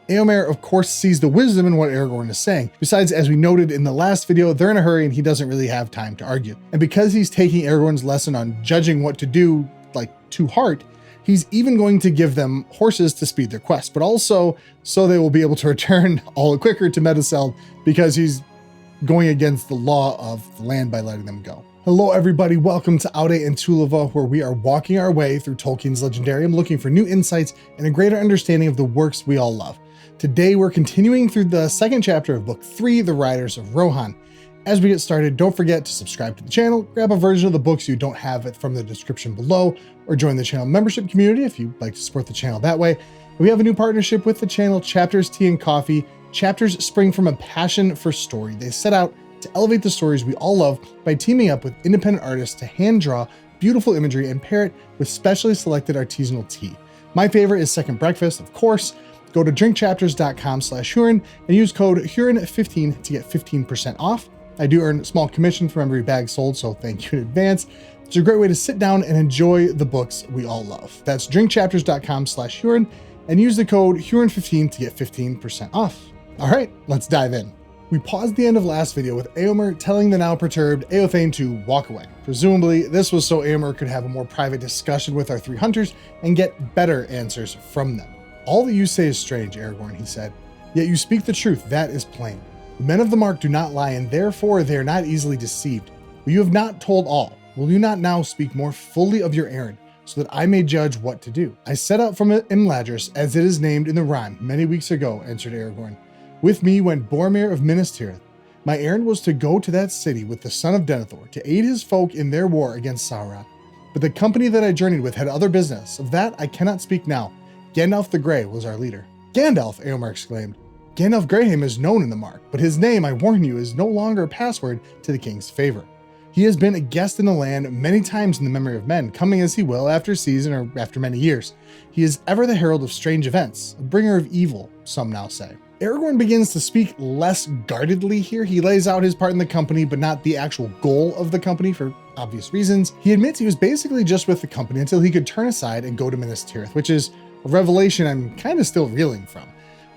Eomer, of course, sees the wisdom in what Aragorn is saying. Besides, as we noted in the last video, they're in a hurry and he doesn't really have time to argue. And because he's taking Aragorn's lesson on judging what to do, to heart, he's even going to give them horses to speed their quest, but also so they will be able to return all quicker to Meduseld, because he's going against the law of the land by letting them go. Hello everybody, welcome to Aude and Tulava, where we are walking our way through Tolkien's Legendarium, looking for new insights and a greater understanding of the works we all love. Today we're continuing through the second chapter of Book 3, The Riders of Rohan. As we get started, don't forget to subscribe to the channel, grab a version of the books you don't have it from the description below, or join the channel membership community if you'd like to support the channel that way. We have a new partnership with the channel, Chapters Tea and Coffee. Chapters spring from a passion for story. They set out to elevate the stories we all love by teaming up with independent artists to hand draw beautiful imagery and pair it with specially selected artisanal tea. My favorite is Second Breakfast, of course. Go to drinkchapters.com/Huron and use code Huron15 to get 15% off. I do earn a small commission from every bag sold, so thank you in advance. It's a great way to sit down and enjoy the books we all love. That's drinkchapters.com/Huron and use the code Huron15 to get 15% off. All right, let's dive in. We paused the end of last video with Eomer telling the now perturbed Eothane to walk away. Presumably, this was so Eomer could have a more private discussion with our three hunters and get better answers from them. All that you say is strange, Aragorn, he said. Yet you speak the truth, that is plain. The men of the mark do not lie, and therefore they are not easily deceived. But you have not told all. Will you not now speak more fully of your errand, so that I may judge what to do? I set out from Imladris, as it is named in the rhyme, many weeks ago, answered Aragorn. With me went Boromir of Minas Tirith. My errand was to go to that city with the son of Denethor, to aid his folk in their war against Sauron. But the company that I journeyed with had other business. Of that I cannot speak now. Gandalf the Grey was our leader. Gandalf, Eomer exclaimed. Gandalf Greyham is known in the mark, but his name, I warn you, is no longer a password to the king's favor. He has been a guest in the land many times in the memory of men, coming as he will after a season or after many years. He is ever the herald of strange events, a bringer of evil, some now say. Aragorn begins to speak less guardedly here. He lays out his part in the company, but not the actual goal of the company for obvious reasons. He admits he was basically just with the company until he could turn aside and go to Minas Tirith, which is a revelation I'm kind of still reeling from.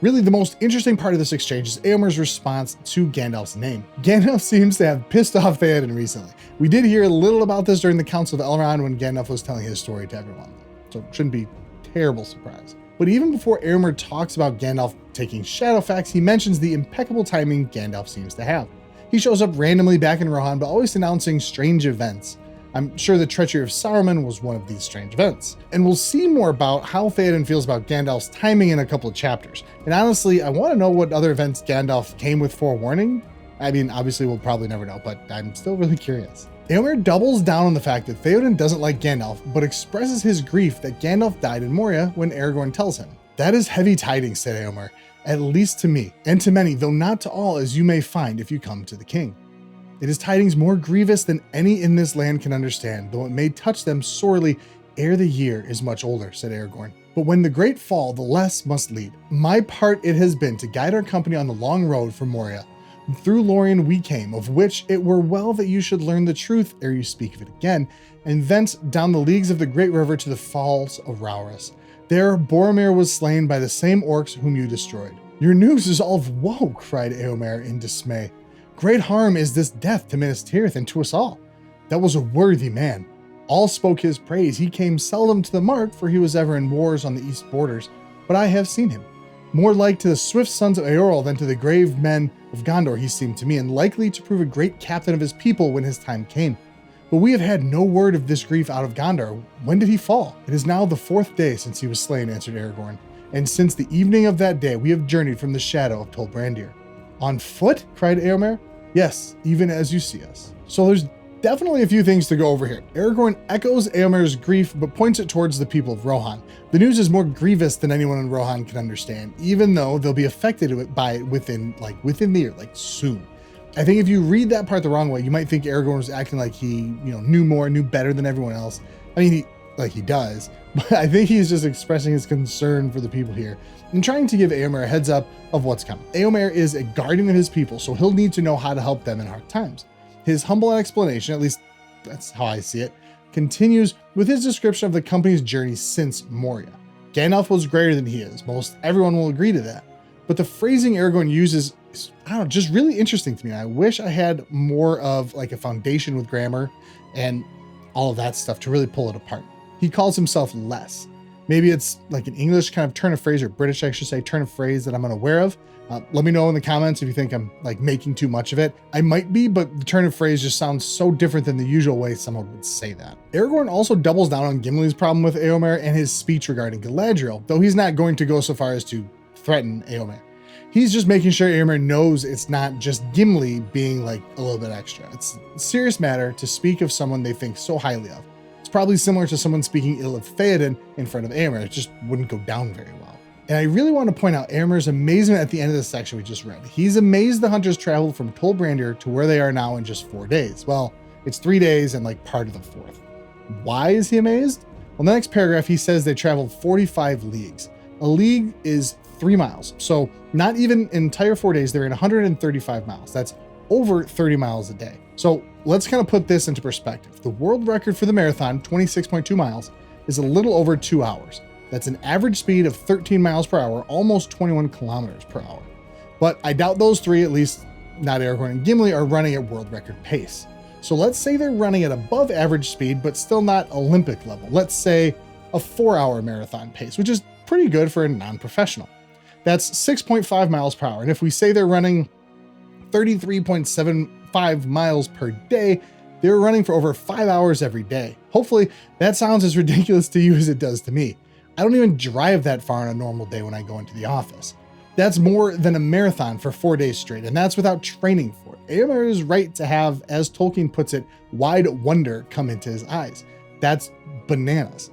Really, the most interesting part of this exchange is Eomer's response to Gandalf's name. Gandalf seems to have pissed off Theoden recently. We did hear a little about this during the Council of Elrond when Gandalf was telling his story to everyone, so it shouldn't be a terrible surprise. But even before Eomer talks about Gandalf taking Shadowfax, he mentions the impeccable timing Gandalf seems to have. He shows up randomly back in Rohan, but always announcing strange events. I'm sure the treachery of Saruman was one of these strange events. And we'll see more about how Theoden feels about Gandalf's timing in a couple of chapters. And honestly, I want to know what other events Gandalf came with forewarning. I mean, obviously we'll probably never know, but I'm still really curious. Eomer doubles down on the fact that Theoden doesn't like Gandalf, but expresses his grief that Gandalf died in Moria when Aragorn tells him. That is heavy tidings, said Eomer, at least to me, and to many, though not to all, as you may find if you come to the king. It is tidings more grievous than any in this land can understand, though it may touch them sorely ere the year is much older, said Aragorn. But when the great fall, the less must lead. My part it has been to guide our company on the long road from Moria. Through Lorien we came, of which it were well that you should learn the truth ere you speak of it again, and thence down the leagues of the great river to the falls of Rauras. There Boromir was slain by the same orcs whom you destroyed. Your news is all of woe, cried Eomer in dismay. Great harm is this death to Minas Tirith and to us all. That was a worthy man. All spoke his praise. He came seldom to the mark, for he was ever in wars on the east borders, but I have seen him. More like to the swift sons of Eorl than to the grave men of Gondor he seemed to me, and likely to prove a great captain of his people when his time came. But we have had no word of this grief out of Gondor. When did he fall? It is now the 4th day since he was slain, answered Aragorn, and since the evening of that day we have journeyed from the shadow of Tol Brandir. On foot? Cried Eomer. Yes, even as you see us. So there's definitely a few things to go over here. Aragorn echoes Eomer's grief, but points it towards the people of Rohan. The news is more grievous than anyone in Rohan can understand, even though they'll be affected by it within the year, soon. I think if you read that part the wrong way, you might think Aragorn was acting like he, knew more, knew better than everyone else. I mean, he does, but I think he's just expressing his concern for the people here and trying to give Eomer a heads up of what's coming. Eomer is a guardian of his people, so he'll need to know how to help them in hard times. His humble explanation, at least that's how I see it, continues with his description of the company's journey since Moria. Gandalf was greater than he is. Most everyone will agree to that. but the phrasing Aragorn uses is, I don't know, just really interesting to me. I wish I had more of like a foundation with grammar and all of that stuff to really pull it apart. He calls himself less. Maybe it's like an English kind of turn of phrase, or British, I should say, turn of phrase that I'm unaware of. Let me know in the comments if you think I'm like making too much of it. I might be, but the turn of phrase just sounds so different than the usual way someone would say that. Aragorn also doubles down on Gimli's problem with Eomer and his speech regarding Galadriel, though he's not going to go so far as to threaten Eomer. He's just making sure Eomer knows it's not just Gimli being like a little bit extra. It's a serious matter to speak of someone they think so highly of. It's probably similar to someone speaking ill of Theoden in front of Eomer. It just wouldn't go down very well. And I really want to point out Eomer's amazement at the end of the section we just read. He's amazed the hunters traveled from Tol Brandir to where they are now in just 4 days. Well, it's 3 days and like part of the fourth. Why is he amazed? Well, in the next paragraph, he says they traveled 45 leagues. A league is 3 miles. So not even an entire 4 days, they're in 135 miles. That's over 30 miles a day. So let's kind of put this into perspective. The world record for the marathon, 26.2 miles, is a little over 2 hours. That's an average speed of 13 miles per hour, almost 21 kilometers per hour. But I doubt those three, at least not Aragorn and Gimli, are running at world record pace. So let's say they're running at above average speed, but still not Olympic level. Let's say a 4-hour marathon pace, which is pretty good for a non-professional. That's 6.5 miles per hour. And if we say they're running 33.75 miles per day, they're running for over 5 hours every day. Hopefully that sounds as ridiculous to you as it does to me. I don't even drive that far on a normal day when I go into the office. That's more than a marathon for 4 days straight, and that's without training for it. Eomer is right to have, as Tolkien puts it, wide wonder come into his eyes. That's bananas.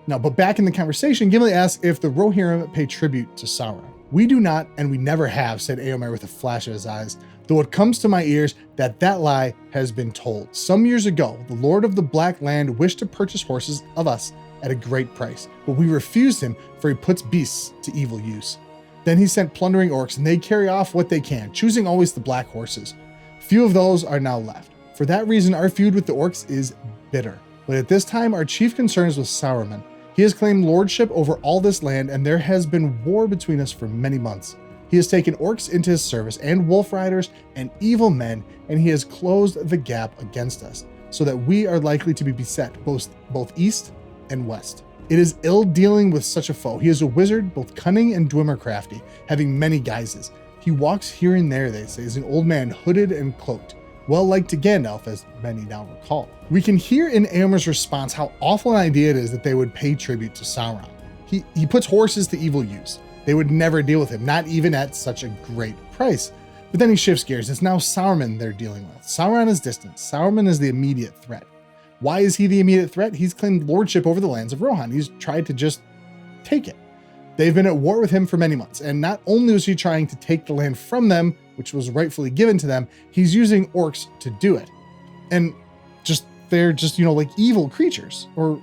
Now, but back in the conversation, Gimli asks if the Rohirrim pay tribute to Sauron. We do not, and we never have, said Eomer with a flash of his eyes, though it comes to my ears that that lie has been told. Some years ago, the Lord of the Black Land wished to purchase horses of us at a great price, but we refused him, for he puts beasts to evil use. Then he sent plundering orcs, and they carry off what they can, choosing always the black horses. Few of those are now left. For that reason, our feud with the orcs is bitter. But at this time, our chief concern is with Saruman. He has claimed lordship over all this land, and there has been war between us for many months. He has taken orcs into his service, and wolf riders, and evil men, and he has closed the gap against us, so that we are likely to be beset both east and west. It is ill dealing with such a foe. He is a wizard, both cunning and dwemer crafty, having many guises. He walks here and there, they say, as an old man hooded and cloaked, well liked to Gandalf, as many now recall. We can hear in Eomer's response how awful an idea it is that they would pay tribute to Sauron. He puts horses to evil use. They would never deal with him, not even at such a great price. But then he shifts gears. It's now Saruman they're dealing with. Sauron is distant. Saruman is the immediate threat. Why is he the immediate threat? He's claimed lordship over the lands of Rohan. He's tried to just take it. They've been at war with him for many months. And not only was he trying to take the land from them, which was rightfully given to them, he's using orcs to do it. And they're just, like evil creatures. Or,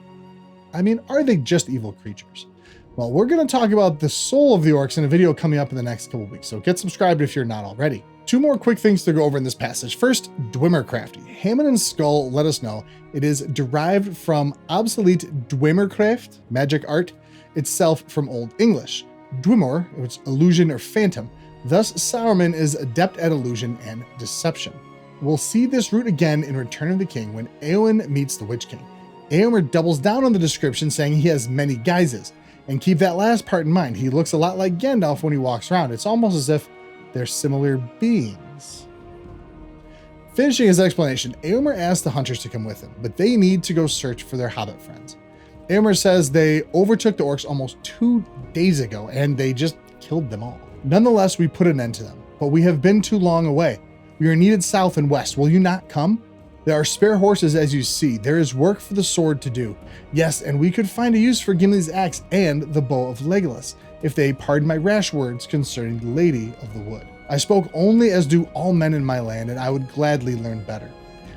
are they just evil creatures? Well, we're going to talk about the soul of the orcs in a video coming up in the next couple weeks. So get subscribed if you're not already. 2 more quick things to go over in this passage. First, dwemer crafty. Hammond and Skull let us know it is derived from obsolete dwemerkraft, magic art, itself from Old English. Dwemer, which is illusion or phantom. Thus, Saruman is adept at illusion and deception. We'll see this root again in Return of the King when Eowyn meets the Witch King. Eomer doubles down on the description, saying he has many guises. And keep that last part in mind. He looks a lot like Gandalf when he walks around. It's almost as if they're similar beings. Finishing his explanation, Eomer asks the hunters to come with him, but they need to go search for their hobbit friends. Eomer says they overtook the orcs almost 2 days ago, and they just killed them all. Nonetheless, we put an end to them, but we have been too long away. We are needed south and west. Will you not come? There are spare horses, as you see. There is work for the sword to do. Yes, and we could find a use for Gimli's axe and the bow of Legolas, if they pardon my rash words concerning the Lady of the Wood. I spoke only as do all men in my land, and I would gladly learn better.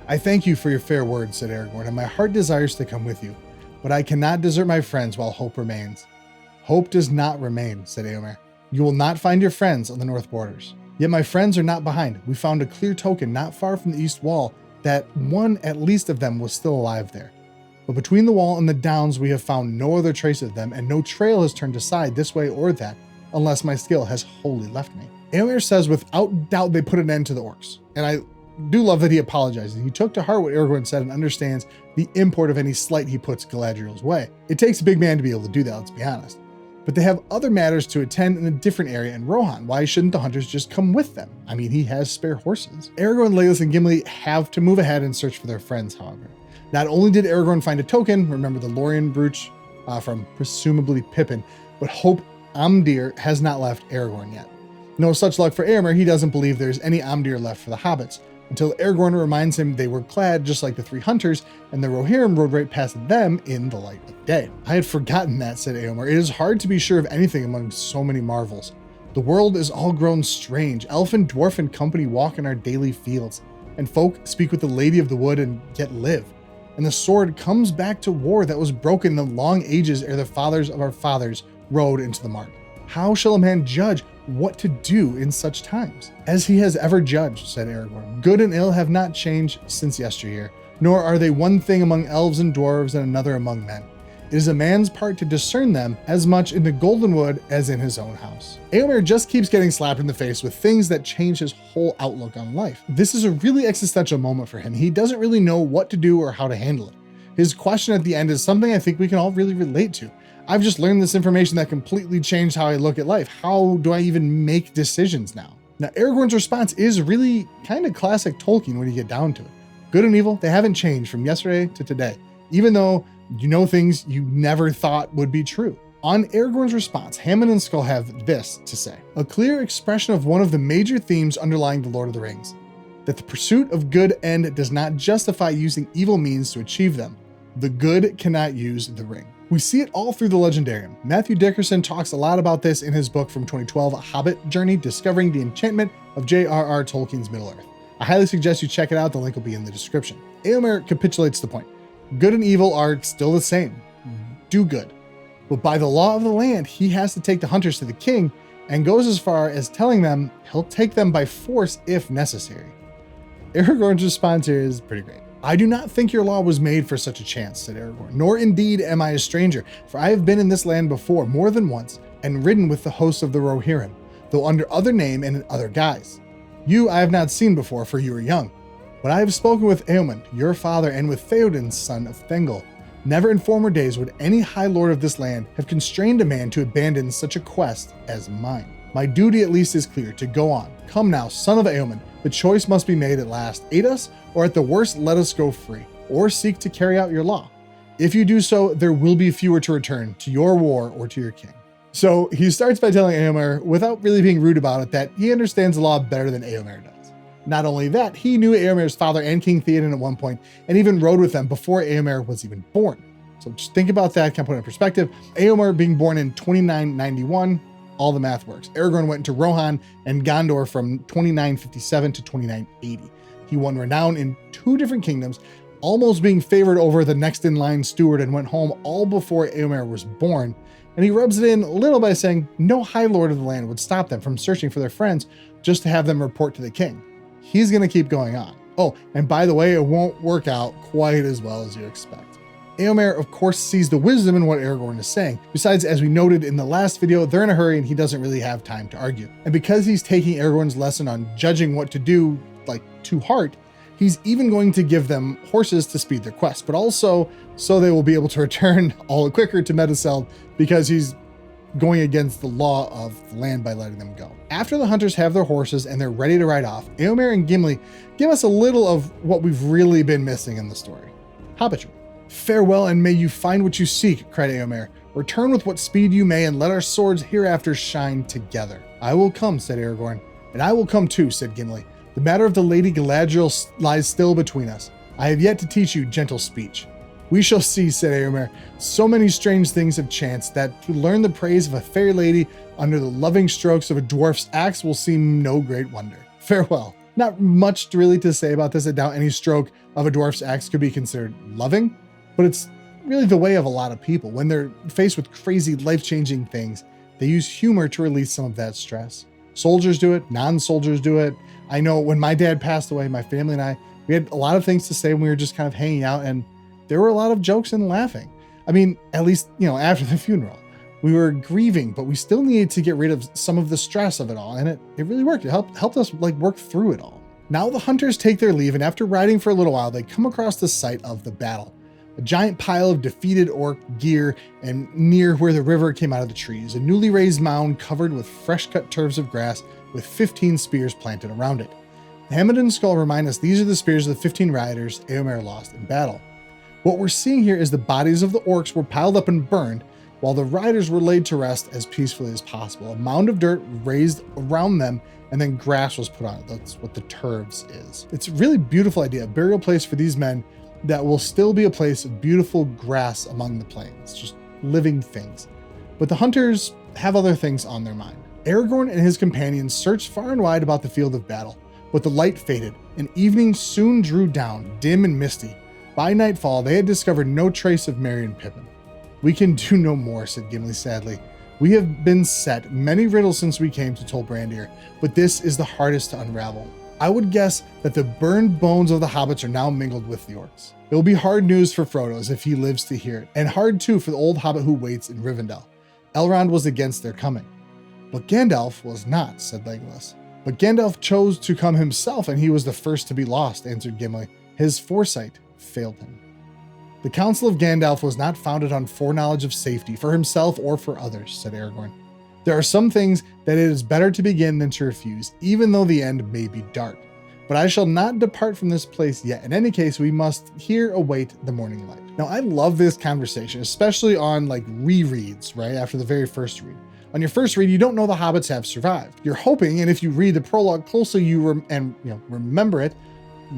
I thank you for your fair words, said Aragorn, and my heart desires to come with you. But I cannot desert my friends while hope remains. Hope does not remain, said Eomer. You will not find your friends on the north borders. Yet my friends are not behind. We found a clear token not far from the east wall that one at least of them was still alive there. But between the wall and the downs we have found no other trace of them, and no trail has turned aside this way or that. unless my skill has wholly left me. Eomer says without doubt they put an end to the orcs. And I do love that he apologizes. He took to heart what Aragorn said and understands the import of any slight he puts Galadriel's way. It takes a big man to be able to do that, let's be honest. But they have other matters to attend in a different area in Rohan. Why shouldn't the hunters just come with them? I mean, he has spare horses. Aragorn, Legolas, and Gimli have to move ahead and search for their friends, however. Not only did Aragorn find a token, remember the Lorien brooch from presumably Pippin, but Hope Amdir has not left Aragorn yet. No such luck for Eomer. He doesn't believe there's any Amdir left for the hobbits, until Aragorn reminds him they were clad just like the three hunters, and the Rohirrim rode right past them in the light of day. I had forgotten that, said Eomer. It is hard to be sure of anything among so many marvels. The world is all grown strange. Elf and dwarf and company walk in our daily fields, and folk speak with the Lady of the Wood and yet live. And the sword comes back to war that was broken in the long ages ere the fathers of our fathers rode into the mark. How shall a man judge what to do in such times? As he has ever judged, said Aragorn. Good and ill have not changed since yesteryear, nor are they one thing among elves and dwarves and another among men. It is a man's part to discern them as much in the golden wood as in his own house. Eomer just keeps getting slapped in the face with things that change his whole outlook on life. This is a really existential moment for him. He doesn't really know what to do or how to handle it. His question at the end is something I think we can all really relate to. I've just learned this information that completely changed how I look at life. How do I even make decisions now? Now, Aragorn's response is really kind of classic Tolkien when you get down to it. Good and evil, they haven't changed from yesterday to today, even though you know things you never thought would be true. On Aragorn's response, Hammond and Skull have this to say: a clear expression of one of the major themes underlying The Lord of the Rings, that the pursuit of good end does not justify using evil means to achieve them. The good cannot use the ring. We see it all through the Legendarium. Matthew Dickerson talks a lot about this in his book from 2012, A Hobbit Journey, Discovering the Enchantment of J.R.R. Tolkien's Middle-earth. I highly suggest you check it out. The link will be in the description. Eomer capitulates the point. Good and evil are still the same. Do good. But by the law of the land, he has to take the hunters to the king, and goes as far as telling them he'll take them by force if necessary. Aragorn's response here is pretty great. I do not think your law was made for such a chance, said Aragorn, nor indeed am I a stranger, for I have been in this land before, more than once, and ridden with the hosts of the Rohirrim, though under other name and in other guise. You I have not seen before, for you are young. But I have spoken with Eomer, your father, and with Theoden, son of Thengel. Never in former days would any high lord of this land have constrained a man to abandon such a quest as mine. My duty at least is clear, to go on. Come now, son of Eomer, the choice must be made at last. Aid us, or at the worst let us go free, or seek to carry out your law. If you do so, there will be fewer to return to your war or to your king. So he starts by telling Eomer, without really being rude about it, that he understands the law better than Eomer does. Not only that, he knew Eomer's father and King Theoden at one point, and even rode with them before Eomer was even born. So just think about that, kind of put it in perspective. Eomer being born in 2991, all the math works. Aragorn went into Rohan and Gondor from 2957 to 2980. He won renown in 2 different kingdoms, almost being favored over the next in line steward, and went home all before Eomer was born. And he rubs it in a little by saying no high lord of the land would stop them from searching for their friends just to have them report to the king. He's going to keep going on. Oh, and by the way, it won't work out quite as well as you expect. Eomer, of course, sees the wisdom in what Aragorn is saying. Besides, as we noted in the last video, they're in a hurry and he doesn't really have time to argue. And because he's taking Aragorn's lesson on judging what to do, to heart, he's even going to give them horses to speed their quest, but also so they will be able to return all the quicker to Meduseld, because he's going against the law of the land by letting them go. After the hunters have their horses and they're ready to ride off, Eomer and Gimli give us a little of what we've really been missing in the story. Hobbitry. Farewell, and may you find what you seek, cried Eomer. Return with what speed you may, and let our swords hereafter shine together. I will come, said Aragorn. And I will come too, said Gimli. The matter of the Lady Galadriel lies still between us. I have yet to teach you gentle speech. We shall see, said Eomer. So many strange things have chanced that to learn the praise of a fair lady under the loving strokes of a dwarf's axe will seem no great wonder. Farewell. Not much really to say about this. I doubt any stroke of a dwarf's axe could be considered loving, but it's really the way of a lot of people. When they're faced with crazy, life-changing things, they use humor to release some of that stress. Soldiers do it, non-soldiers do it. I know when my dad passed away, my family and I, we had a lot of things to say when we were just kind of hanging out, and there were a lot of jokes and laughing. I mean, at least, after the funeral. We were grieving, but we still needed to get rid of some of the stress of it all, and it really worked. It helped us like work through it all. Now the hunters take their leave, and after riding for a little while, they come across the site of the battle. A giant pile of defeated orc gear, and near where the river came out of the trees, a newly raised mound covered with fresh-cut turfs of grass with 15 spears planted around it. The helmet and skull remind us these are the spears of the 15 riders Eomer lost in battle. What we're seeing here is the bodies of the orcs were piled up and burned, while the riders were laid to rest as peacefully as possible. A mound of dirt raised around them, and then grass was put on it. That's what the turfs is. It's a really beautiful idea, a burial place for these men that will still be a place of beautiful grass among the plains, just living things. But the hunters have other things on their mind. Aragorn and his companions searched far and wide about the field of battle, but the light faded, and evening soon drew down, dim and misty. By nightfall, they had discovered no trace of Merry and Pippin. "We can do no more," said Gimli sadly. "We have been set many riddles since we came to Tol Brandir, but this is the hardest to unravel. I would guess that the burned bones of the hobbits are now mingled with the orcs. It will be hard news for Frodo as if he lives to hear it, and hard too for the old hobbit who waits in Rivendell. Elrond was against their coming." "But Gandalf was not," said Legolas. "But Gandalf chose to come himself, and he was the first to be lost," answered Gimli. "His foresight failed him." "The Council of Gandalf was not founded on foreknowledge of safety for himself or for others," said Aragorn. "There are some things that it is better to begin than to refuse, even though the end may be dark. But I shall not depart from this place yet. In any case, we must here await the morning light." Now, I love this conversation, especially on like rereads, right after the very first read. On your first read, you don't know the hobbits have survived. You're hoping, and if you read the prologue closely, remember it,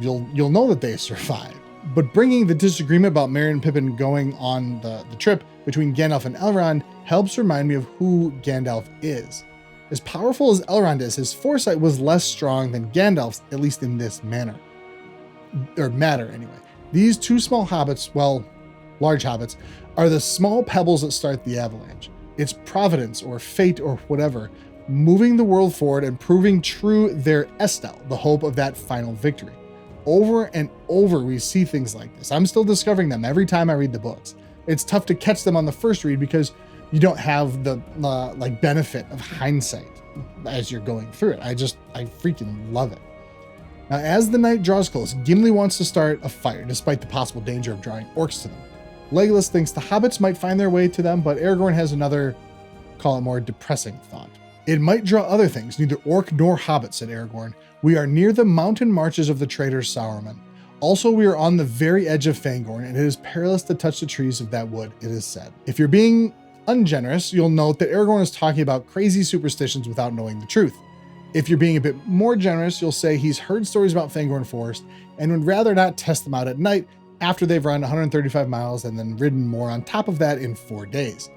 you'll know that they survived. But bringing the disagreement about Merry and Pippin going on the trip between Gandalf and Elrond helps remind me of who Gandalf is. As powerful as Elrond is, his foresight was less strong than Gandalf's, at least in this matter anyway. These two small hobbits, well, large hobbits, are the small pebbles that start the avalanche. It's providence or fate or whatever, moving the world forward and proving true their Estel, the hope of that final victory. Over and over, we see things like this. I'm still discovering them every time I read the books. It's tough to catch them on the first read because you don't have the benefit of hindsight as you're going through it. I freaking love it. Now, as the night draws close, Gimli wants to start a fire, despite the possible danger of drawing orcs to them. Legolas thinks the hobbits might find their way to them, but Aragorn has another, call it more depressing thought. "It might draw other things, neither orc nor hobbit," said Aragorn. "We are near the mountain marches of the traitor Sauron. Also, we are on the very edge of Fangorn, and it is perilous to touch the trees of that wood, it is said." If you're being ungenerous, you'll note that Aragorn is talking about crazy superstitions without knowing the truth. If you're being a bit more generous, you'll say he's heard stories about Fangorn Forest and would rather not test them out at night after they've run 135 miles and then ridden more on top of that in 4 days.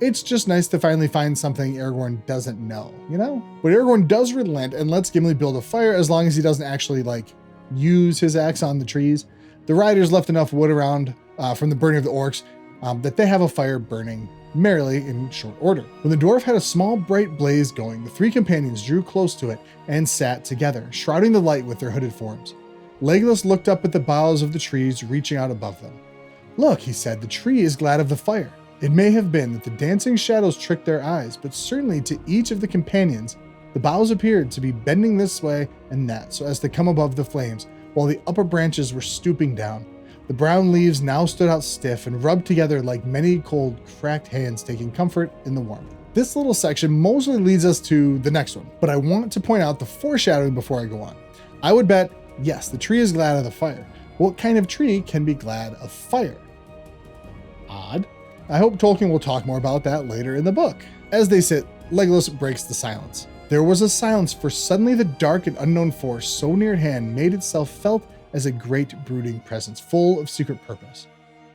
It's just nice to finally find something Aragorn doesn't know, you know? But Aragorn does relent and lets Gimli build a fire as long as he doesn't actually use his axe on the trees. The riders left enough wood around from the burning of the orcs that they have a fire burning merrily in short order. When the dwarf had a small bright blaze going, the three companions drew close to it and sat together, shrouding the light with their hooded forms. Legolas looked up at the boughs of the trees reaching out above them. "Look," he said, "the tree is glad of the fire." It may have been that the dancing shadows tricked their eyes, but certainly to each of the companions, the boughs appeared to be bending this way and that so as to come above the flames, while the upper branches were stooping down. The brown leaves now stood out stiff and rubbed together like many cold, cracked hands taking comfort in the warmth. This little section mostly leads us to the next one, but I want to point out the foreshadowing before I go on. I would bet, yes, the tree is glad of the fire. What kind of tree can be glad of fire? Odd. I hope Tolkien will talk more about that later in the book. As they sit, Legolas breaks the silence. There was a silence, for suddenly the dark and unknown force so near at hand made itself felt as a great brooding presence, full of secret purpose.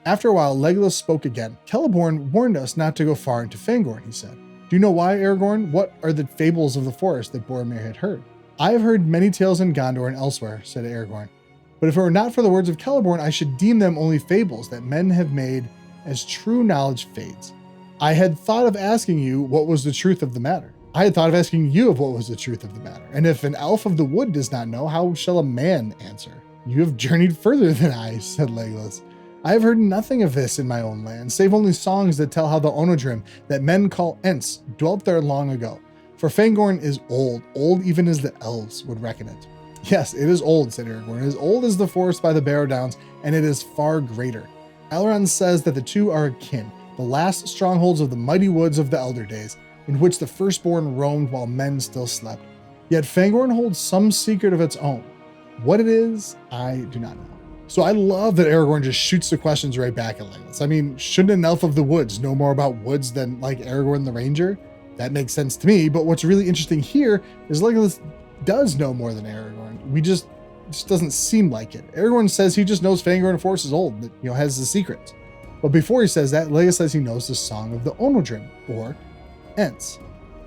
After a while, Legolas spoke again. "Celeborn warned us not to go far into Fangorn," he said. "Do you know why, Aragorn? What are the fables of the forest that Boromir had heard?" "I have heard many tales in Gondor and elsewhere," said Aragorn. "But if it were not for the words of Celeborn, I should deem them only fables that men have made as true knowledge fades. I had thought of asking you what was the truth of the matter. And if an elf of the wood does not know, how shall a man answer?" "You have journeyed further than I," said Legolas. I have heard nothing of this in my own land, save only songs that tell how the Onodrim, that men call Ents, dwelt there long ago. For Fangorn is old, old even as the elves would reckon it. Yes, it is old, said Aragorn. It is old as the forest by the Barrow Downs, and it is far greater. Elrond says that the two are akin, the last strongholds of the mighty woods of the elder days, in which the firstborn roamed while men still slept. Yet Fangorn holds some secret of its own. What it is, I do not know. So I love that Aragorn just shoots the questions right back at Legolas. I mean, shouldn't an elf of the woods know more about woods than like Aragorn the Ranger? That makes sense to me, but what's really interesting here is Legolas does know more than Aragorn. We just doesn't seem like it. Aragorn says he just knows Fangorn Forest is old, that, has the secrets. But before he says that, Legolas says he knows the song of the Onodrim, or Ents.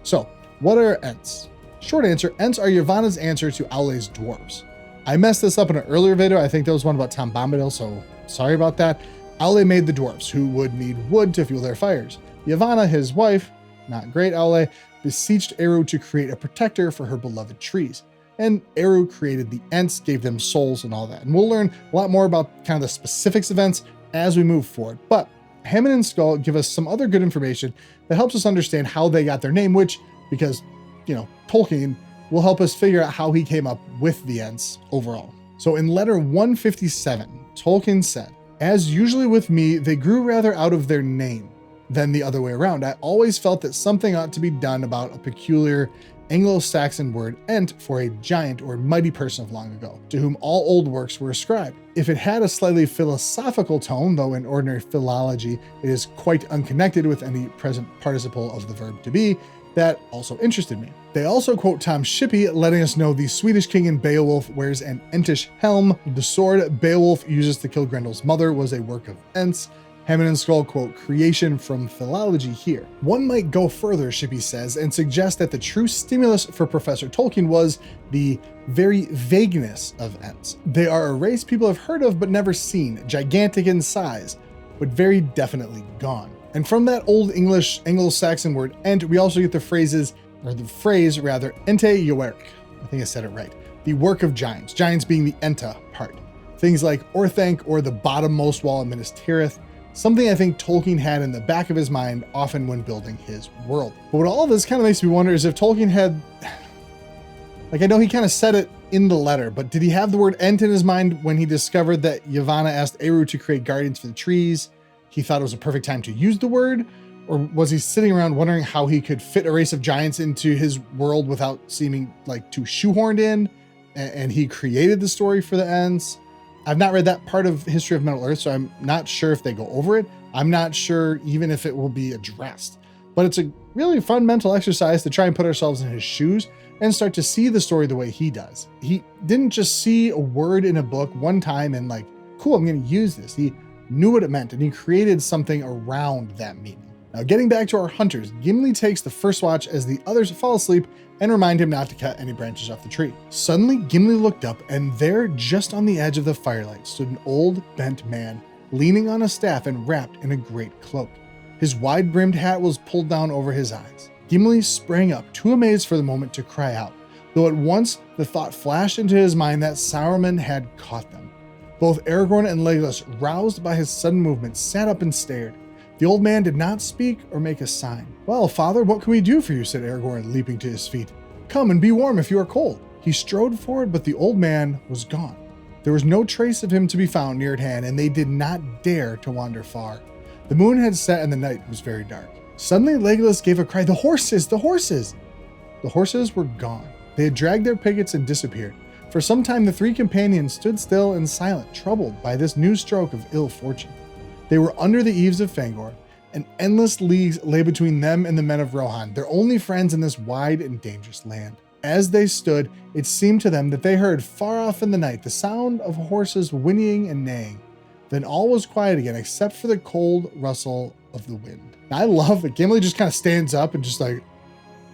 So, what are Ents? Short answer, Ents are Yavanna's answer to Aule's dwarves. I messed this up in an earlier video. I think there was one about Tom Bombadil, so sorry about that. Aule made the dwarves, who would need wood to fuel their fires. Yavanna, his wife, not great Aule, beseeched Eru to create a protector for her beloved trees. And Eru created the Ents, gave them souls and all that. And we'll learn a lot more about kind of the specifics of Ents as we move forward. But Hammond and Skull give us some other good information that helps us understand how they got their name, which, because, Tolkien, will help us figure out how he came up with the Ents overall. So in letter 157, Tolkien said, "As usually with me, they grew rather out of their name than the other way around. I always felt that something ought to be done about a peculiar Anglo-Saxon word ent for a giant or mighty person of long ago, to whom all old works were ascribed. If it had a slightly philosophical tone, though in ordinary philology it is quite unconnected with any present participle of the verb to be, that also interested me." They also quote Tom Shippey, letting us know the Swedish king in Beowulf wears an Entish helm. The sword Beowulf uses to kill Grendel's mother was a work of Ents. Hammond and Skull quote creation from philology here. One might go further, Shippey says, and suggest that the true stimulus for Professor Tolkien was the very vagueness of Ents. They are a race people have heard of but never seen, gigantic in size, but very definitely gone. And from that Old English Anglo-Saxon word ent, we also get the phrase, ente yoerk. I think I said it right. The work of giants, giants being the enta part. Things like Orthanc or the bottommost wall of Minas Tirith, something I think Tolkien had in the back of his mind often when building his world. But what all of this kind of makes me wonder is if Tolkien had, I know he kind of said it in the letter, but did he have the word ent in his mind when he discovered that Yavanna asked Eru to create guardians for the trees? He thought it was a perfect time to use the word? Or was he sitting around wondering how he could fit a race of giants into his world without seeming like too shoehorned in? And he created the story for the Ents. I've not read that part of History of Middle Earth, so I'm not sure if they go over it. I'm not sure even if it will be addressed. But it's a really fun mental exercise to try and put ourselves in his shoes and start to see the story the way he does. He didn't just see a word in a book one time and cool, I'm going to use this. He knew what it meant and he created something around that meaning. Now, getting back to our hunters, Gimli takes the first watch as the others fall asleep and remind him not to cut any branches off the tree. Suddenly, Gimli looked up, and there, just on the edge of the firelight, stood an old, bent man, leaning on a staff and wrapped in a great cloak. His wide-brimmed hat was pulled down over his eyes. Gimli sprang up, too amazed for the moment to cry out, though at once the thought flashed into his mind that Sauron had caught them. Both Aragorn and Legolas, roused by his sudden movement, sat up and stared. The old man did not speak or make a sign. "Well, father, what can we do for you?" said Aragorn, leaping to his feet. "Come and be warm if you are cold." He strode forward, but the old man was gone. There was no trace of him to be found near at hand, and they did not dare to wander far. The moon had set and the night was very dark. Suddenly Legolas gave a cry, "The horses! The horses!" The horses were gone. They had dragged their pickets and disappeared. For some time the three companions stood still and silent, troubled by this new stroke of ill fortune. They were under the eaves of Fangorn, and endless leagues lay between them and the men of Rohan, their only friends in this wide and dangerous land. As they stood, it seemed to them that they heard far off in the night the sound of horses whinnying and neighing. Then all was quiet again, except for the cold rustle of the wind. Now, I love that Gimli just kind of stands up and just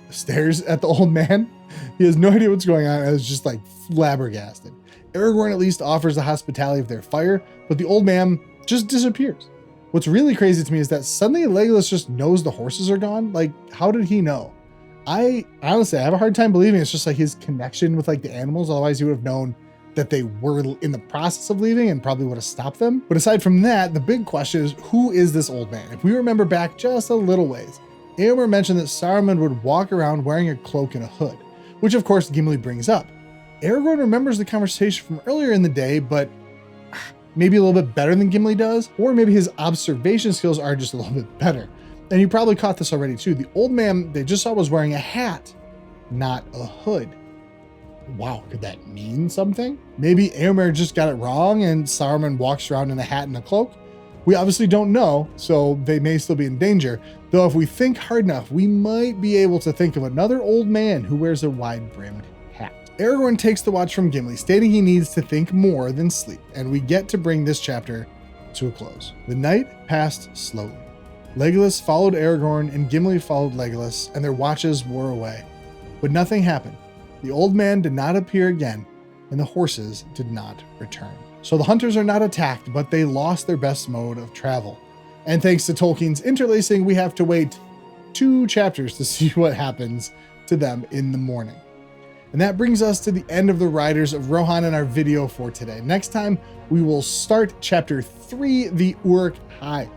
stares at the old man. He has no idea what's going on and is just flabbergasted. Aragorn at least offers the hospitality of their fire, but the old man just disappears. What's really crazy to me is that suddenly Legolas just knows the horses are gone. How did he know? I honestly have a hard time believing it's just his connection with the animals. Otherwise he would have known that they were in the process of leaving and probably would have stopped them. But aside from that, the big question is, who is this old man? If we remember back just a little ways, Eomer mentioned that Saruman would walk around wearing a cloak and a hood, which of course Gimli brings up. Aragorn remembers the conversation from earlier in the day, but maybe a little bit better than Gimli does, or maybe his observation skills are just a little bit better. And you probably caught this already too. The old man they just saw was wearing a hat, not a hood. Wow, could that mean something? Maybe Eomer just got it wrong and Saruman walks around in a hat and a cloak? We obviously don't know, so they may still be in danger, though if we think hard enough, we might be able to think of another old man who wears a wide-brimmed hat. Aragorn takes the watch from Gimli, stating he needs to think more than sleep, and we get to bring this chapter to a close. The night passed slowly. Legolas followed Aragorn and Gimli followed Legolas, and their watches wore away. But nothing happened. The old man did not appear again, and the horses did not return. So the hunters are not attacked, but they lost their best mode of travel. And thanks to Tolkien's interlacing, we have to wait 2 chapters to see what happens to them in the morning. And that brings us to the end of the Riders of Rohan in our video for today. Next time, we will start chapter 3, the Uruk-hai.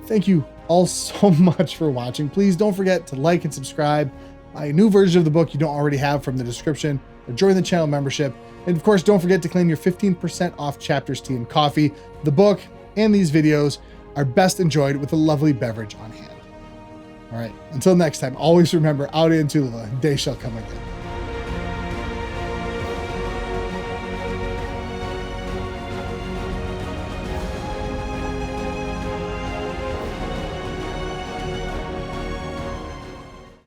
Thank you all so much for watching. Please don't forget to like and subscribe. Buy a new version of the book you don't already have from the description, or join the channel membership. And of course, don't forget to claim your 15% off Chapters Tea and Coffee. The book and these videos are best enjoyed with a lovely beverage on hand. All right, until next time, always remember, Aude and Tulula, day shall come again.